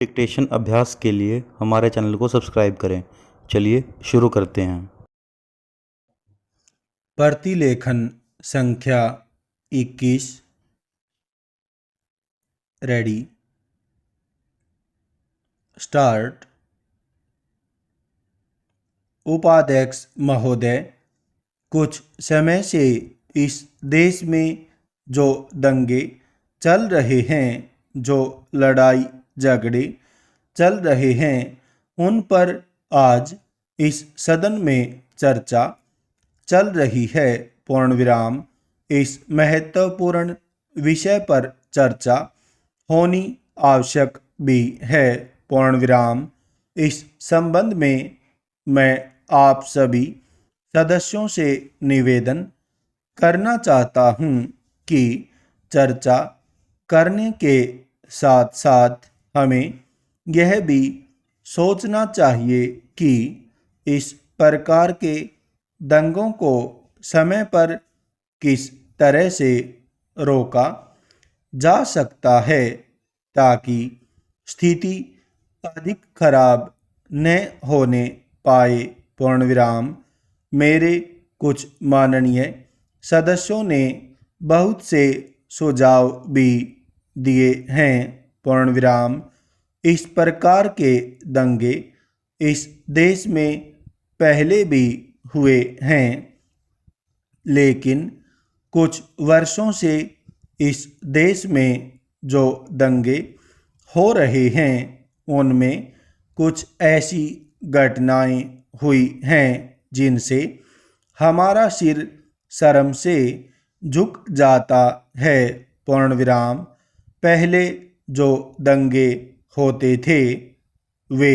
Dictation अभ्यास के लिए हमारे चैनल को सब्सक्राइब करें। चलिए शुरू करते हैं। प्रतिलेखन संख्या 21। Ready, start. उपाध्यक्ष महोदय, कुछ समय से इस देश में जो दंगे चल रहे हैं, जो लड़ाई झगड़े चल रहे हैं, उन पर आज इस सदन में चर्चा चल रही है। पूर्ण विराम। इस महत्वपूर्ण विषय पर चर्चा होनी आवश्यक भी है। पूर्ण विराम। इस संबंध में मैं आप सभी सदस्यों से निवेदन करना चाहता हूं कि चर्चा करने के साथ साथ हमें यह भी सोचना चाहिए कि इस प्रकार के दंगों को समय पर किस तरह से रोका जा सकता है ताकि स्थिति अधिक खराब न होने पाए। पूर्ण विराम। मेरे कुछ माननीय सदस्यों ने बहुत से सुझाव भी दिए हैं। पूर्ण विराम। इस प्रकार के दंगे इस देश में पहले भी हुए हैं, लेकिन कुछ वर्षों से इस देश में जो दंगे हो रहे हैं, उनमें कुछ ऐसी घटनाएं हुई हैं जिनसे हमारा सिर शर्म से झुक जाता है। पूर्ण विराम। पहले जो दंगे होते थे वे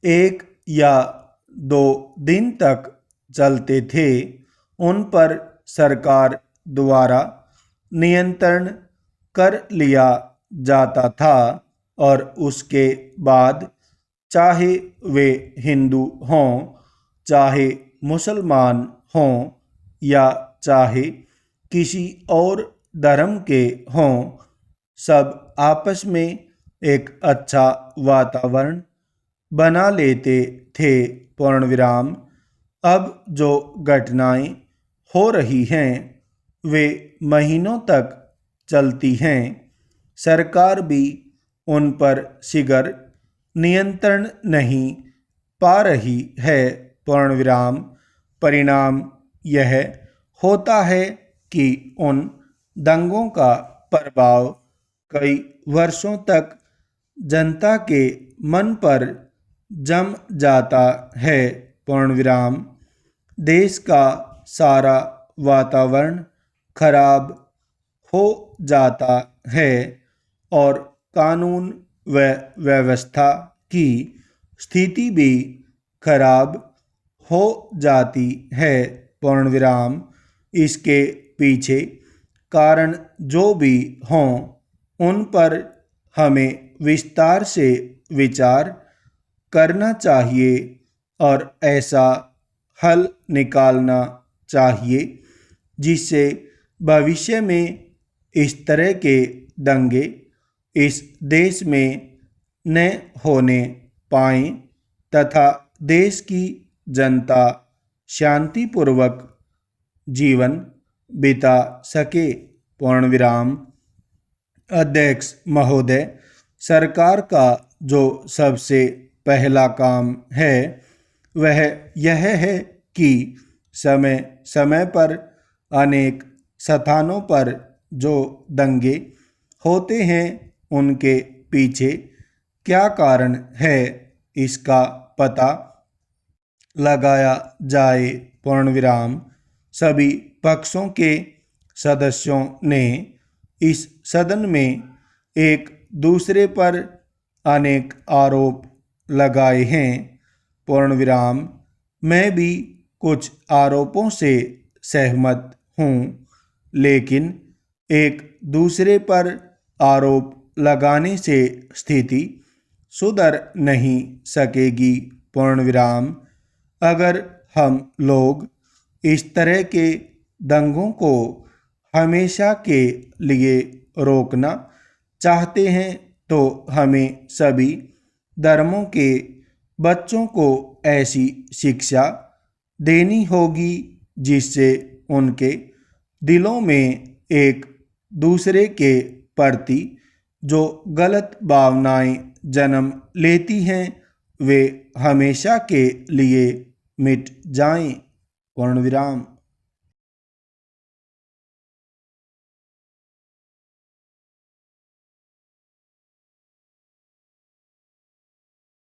1 या 2 दिन तक चलते थे। उन पर सरकार द्वारा नियंत्रण कर लिया जाता था और उसके बाद चाहे वे हिंदू हों, चाहे मुसलमान हों या चाहे किसी और धर्म के हों, सब आपस में एक अच्छा वातावरण बना लेते थे। पूर्ण विराम। अब जो घटनाएं हो रही हैं वे महीनों तक चलती हैं। सरकार भी उन पर शीघ्र नियंत्रण नहीं पा रही है। पूर्ण विराम। परिणाम यह होता है कि उन दंगों का प्रभाव कई वर्षों तक जनता के मन पर जम जाता है। पूर्ण विराम। देश का सारा वातावरण खराब हो जाता है और कानून व व्यवस्था की स्थिति भी खराब हो जाती है। पूर्ण विराम। इसके पीछे कारण जो भी हों, उन पर हमें विस्तार से विचार करना चाहिए और ऐसा हल निकालना चाहिए जिससे भविष्य में इस तरह के दंगे इस देश में न होने पाएं तथा देश की जनता शांतिपूर्वक जीवन बिता सके। पूर्ण विराम। अध्यक्ष महोदय, सरकार का जो सबसे पहला काम है वह यह है कि समय समय पर अनेक स्थानों पर जो दंगे होते हैं उनके पीछे क्या कारण है इसका पता लगाया जाए। पूर्ण विराम। सभी पक्षों के सदस्यों ने इस सदन में एक दूसरे पर अनेक आरोप लगाए हैं। पूर्ण विराम। मैं भी कुछ आरोपों से सहमत हूँ, लेकिन एक दूसरे पर आरोप लगाने से स्थिति सुधर नहीं सकेगी। पूर्ण विराम। अगर हम लोग इस तरह के दंगों को हमेशा के लिए रोकना चाहते हैं तो हमें सभी धर्मों के बच्चों को ऐसी शिक्षा देनी होगी जिससे उनके दिलों में एक दूसरे के प्रति जो गलत भावनाएं जन्म लेती हैं वे हमेशा के लिए मिट जाएं। पूर्ण विराम।